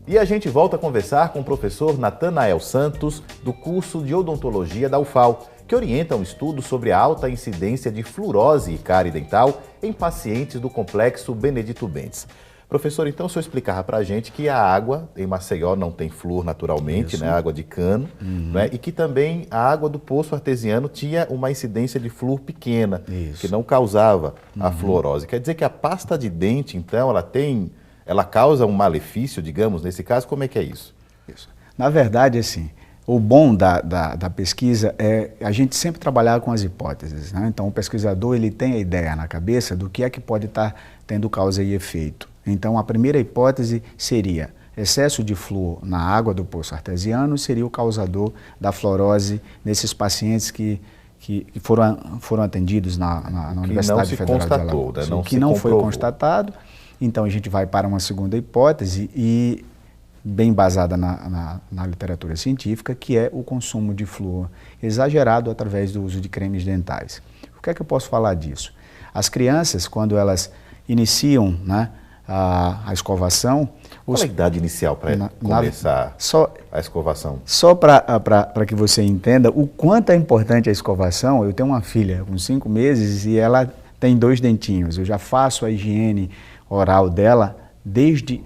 E a gente volta a conversar com o professor Natanael Santos, do curso de odontologia da UFAL, que orienta um estudo sobre a alta incidência de fluorose e cárie dental em pacientes do complexo Benedito Bentes. Professor, então o senhor explicava para a gente que a água em Maceió não tem flúor naturalmente, né, água de cano, né, e que também a água do poço artesiano tinha uma incidência de flúor pequena, que não causava a fluorose. Quer dizer que a pasta de dente, então, ela causa um malefício, digamos, nesse caso, como é que é isso? Na verdade, assim, o bom da pesquisa é a gente sempre trabalhar com as hipóteses, né? Então, o pesquisador ele tem a ideia na cabeça do que é que pode estar tendo causa e efeito. Então, a primeira hipótese seria excesso de flúor na água do poço artesiano seria o causador da fluorose nesses pacientes que foram atendidos na Universidade Federal de Alagoas. Né? Que não foi constatado. Então, a gente vai para uma segunda hipótese e bem basada na literatura científica, que é o consumo de flúor exagerado através do uso de cremes dentais. O que é que eu posso falar disso? As crianças, quando elas iniciam, né, a escovação... Qual a idade inicial para começar a escovação? Só para que você entenda o quanto é importante a escovação, eu tenho uma filha com 5 meses e ela tem 2 dentinhos. Eu já faço a higiene oral dela desde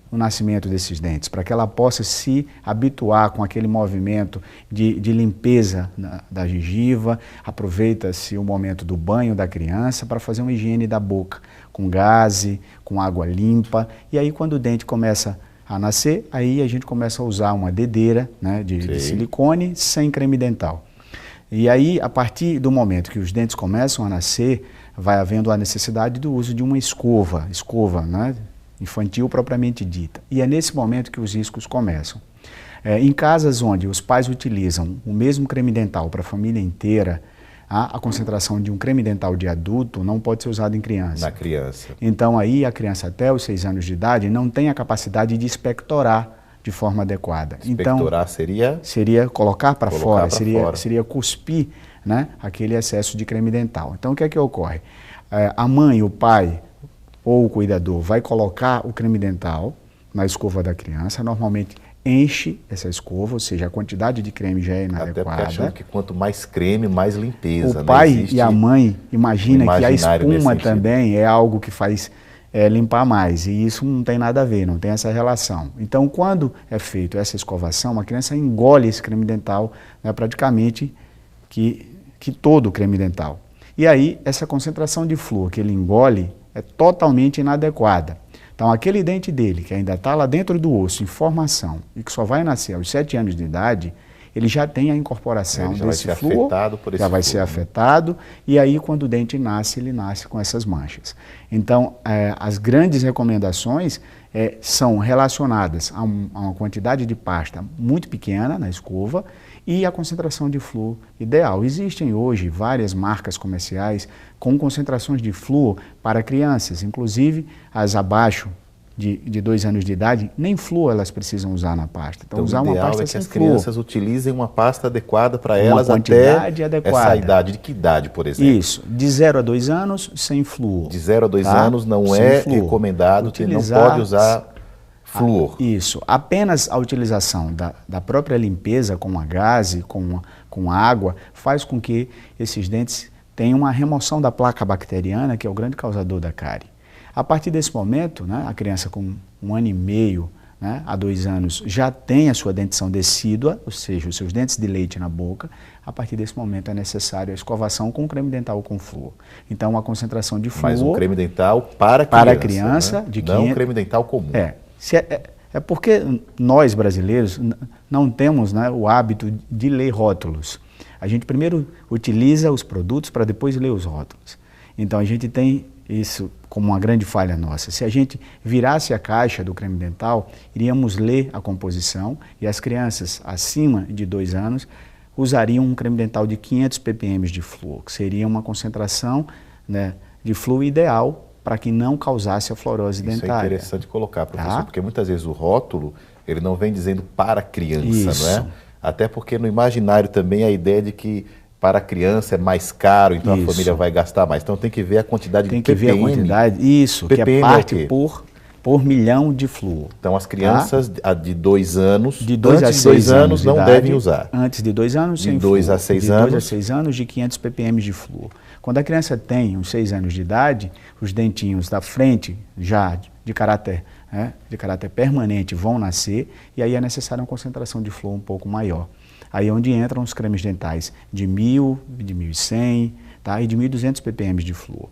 o nascimento desses dentes, para que ela possa se habituar com aquele movimento de limpeza da gengiva. Aproveita-se o momento do banho da criança para fazer uma higiene da boca, com gaze, com água limpa. E aí, quando o dente começa a nascer, aí a gente começa a usar uma dedeira, né, de silicone sem creme dental. E aí, a partir do momento que os dentes começam a nascer, vai havendo a necessidade do uso de uma escova, né, infantil propriamente dita. E é nesse momento que os riscos começam. Em casas onde os pais utilizam o mesmo creme dental para a família inteira, a concentração de um creme dental de adulto não pode ser usada em criança. Na criança. Então aí a criança até os 6 anos de idade não tem a capacidade de expectorar de forma adequada. Expectorar então, seria colocar para fora, seria cuspir, né, aquele excesso de creme dental. Então o que é que ocorre? A mãe, o pai ou o cuidador vai colocar o creme dental na escova da criança, normalmente enche essa escova, ou seja, a quantidade de creme já é inadequada. Até porque achando que quanto mais creme, mais limpeza. O pai e a mãe imagina que a espuma também é algo que faz limpar mais, e isso não tem nada a ver, não tem essa relação. Então, quando é feito essa escovação, a criança engole esse creme dental, né, praticamente que todo o creme dental. E aí, essa concentração de flúor que ele engole é totalmente inadequada. Então, aquele dente dele, que ainda está lá dentro do osso, em formação, e que só vai nascer aos 7 anos de idade, ele já tem a incorporação desse flúor, já vai ser afetado, e aí, quando o dente nasce, ele nasce com essas manchas. Então, as grandes recomendações são relacionadas a uma quantidade de pasta muito pequena na escova e a concentração de flúor ideal. Existem hoje várias marcas comerciais com concentrações de flúor para crianças, inclusive as abaixo de 2 anos de idade, nem flúor elas precisam usar na pasta. Então usar uma pasta sem flúor. Que as crianças utilizem uma pasta adequada para elas até essa idade. De que idade, por exemplo? Isso, de 0 a 2 anos, sem flúor. De 0 a 2 anos não é recomendado, não pode usar flúor. Isso, apenas a utilização da própria limpeza com a gaze, com água, faz com que esses dentes tenham uma remoção da placa bacteriana, que é o grande causador da cárie. A partir desse momento, né, a criança com 1 ano e meio, né, a 2 anos, já tem a sua dentição decídua, ou seja, os seus dentes de leite na boca. A partir desse momento é necessário a escovação com creme dental com flúor. Então, a concentração de flúor... Mas um creme dental para a criança, né? Não um creme dental comum. É porque nós, brasileiros, não temos, né, o hábito de ler rótulos. A gente primeiro utiliza os produtos para depois ler os rótulos. Então, a gente tem isso como uma grande falha nossa. Se a gente virasse a caixa do creme dental, iríamos ler a composição e as crianças acima de 2 anos usariam um creme dental de 500 ppm de flúor, que seria uma concentração, né, de flúor ideal para que não causasse a fluorose dentária. Isso é interessante colocar, professor, porque muitas vezes o rótulo ele não vem dizendo para criança, não é? Até porque no imaginário também a ideia de que para a criança é mais caro, então a família vai gastar mais. Então tem que ver a quantidade de ppm. Tem que ver a quantidade, isso, ppm que é parte por por milhão de flúor. Então, as crianças de 2 anos, de 2 a 6 anos não devem usar. Antes de 2 anos, sem flúor. De 2 a 6 anos. De 2 a 6 anos, de 500 ppm de flúor. Quando a criança tem uns 6 anos de idade, os dentinhos da frente, já de caráter permanente, vão nascer, e aí é necessária uma concentração de flúor um pouco maior. Aí é onde entram os cremes dentais de 1.000, de 1.100, tá? E de 1.200 ppm de flúor.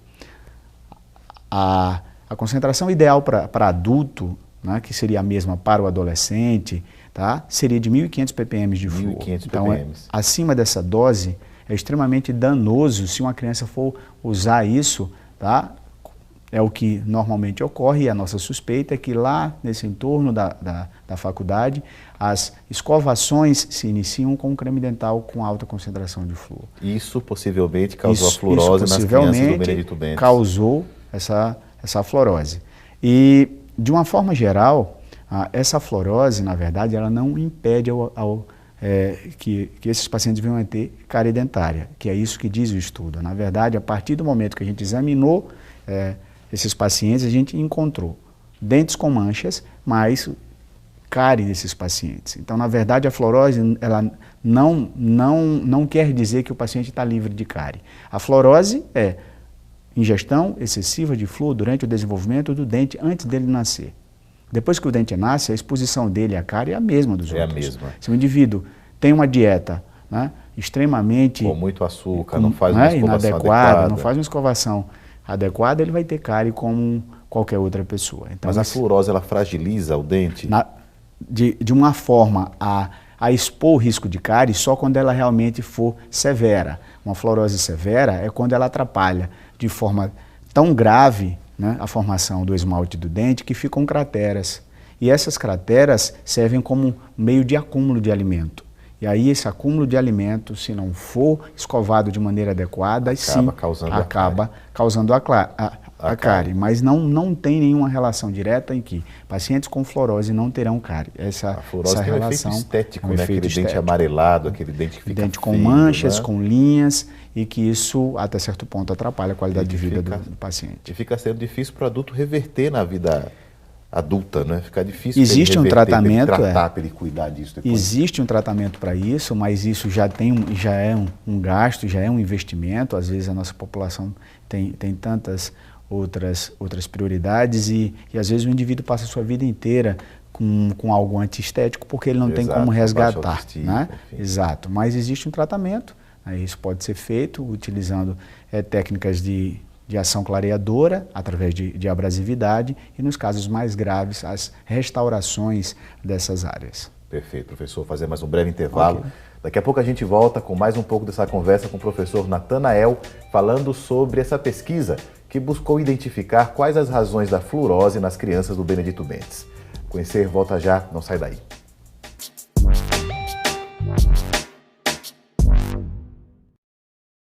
A concentração ideal para adulto, né, que seria a mesma para o adolescente, tá, seria de 1.500 ppm de flúor. 1.500 então, ppm. Acima dessa dose, é extremamente danoso se uma criança for usar isso, tá? É o que normalmente ocorre, e a nossa suspeita é que lá nesse entorno da faculdade, as escovações se iniciam com um creme dental com alta concentração de flúor. Isso possivelmente causou a fluorose nas crianças do Benedito Bentes. Causou essa fluorose. E, de uma forma geral, essa fluorose, na verdade, ela não impede que esses pacientes venham a ter cárie dentária, que é isso que diz o estudo. Na verdade, a partir do momento que a gente examinou esses pacientes, a gente encontrou dentes com manchas, mas cárie desses pacientes. Então, na verdade, a fluorose ela não quer dizer que o paciente está livre de cárie. A fluorose é ingestão excessiva de flúor durante o desenvolvimento do dente antes dele nascer. Depois que o dente nasce, a exposição dele à cárie é a mesma dos outros. É a mesma. Se o indivíduo tem uma dieta, né, extremamente... Com muito açúcar, não faz uma escovação adequada. Não faz uma escovação adequada, ele vai ter cárie como qualquer outra pessoa. Então, mas a fluorose, ela fragiliza o dente? De uma forma a expor o risco de cárie só quando ela realmente for severa. Uma fluorose severa é quando ela atrapalha de forma tão grave, né, a formação do esmalte do dente, que ficam crateras. E essas crateras servem como meio de acúmulo de alimento. E aí esse acúmulo de alimento, se não for escovado de maneira adequada, acaba causando a cárie. Mas não tem nenhuma relação direta em que pacientes com fluorose não terão cárie. A fluorose tem um efeito estético, né? Aquele dente amarelado, aquele dente que fica dente com feio, manchas, né? Com linhas, e que isso, até certo ponto, atrapalha a qualidade de vida do paciente. E fica sendo difícil para o adulto reverter na vida adulta, né? Fica difícil existe um tratamento, para ele cuidar disso depois. Existe um tratamento para isso, mas isso já é um gasto, já é um investimento. Às vezes a nossa população tem tantas outras prioridades e às vezes o indivíduo passa a sua vida inteira com algo antiestético porque ele não tem como resgatar, né? Exato, mas existe um tratamento, né? Isso pode ser feito utilizando técnicas de ação clareadora, através de abrasividade, e nos casos mais graves, as restaurações dessas áreas. Perfeito, professor. Fazer mais um breve intervalo. Okay. Daqui a pouco a gente volta com mais um pouco dessa conversa com o professor Natanael, falando sobre essa pesquisa que buscou identificar quais as razões da fluorose nas crianças do Benedito Bentes. Conhecer, volta já, não sai daí.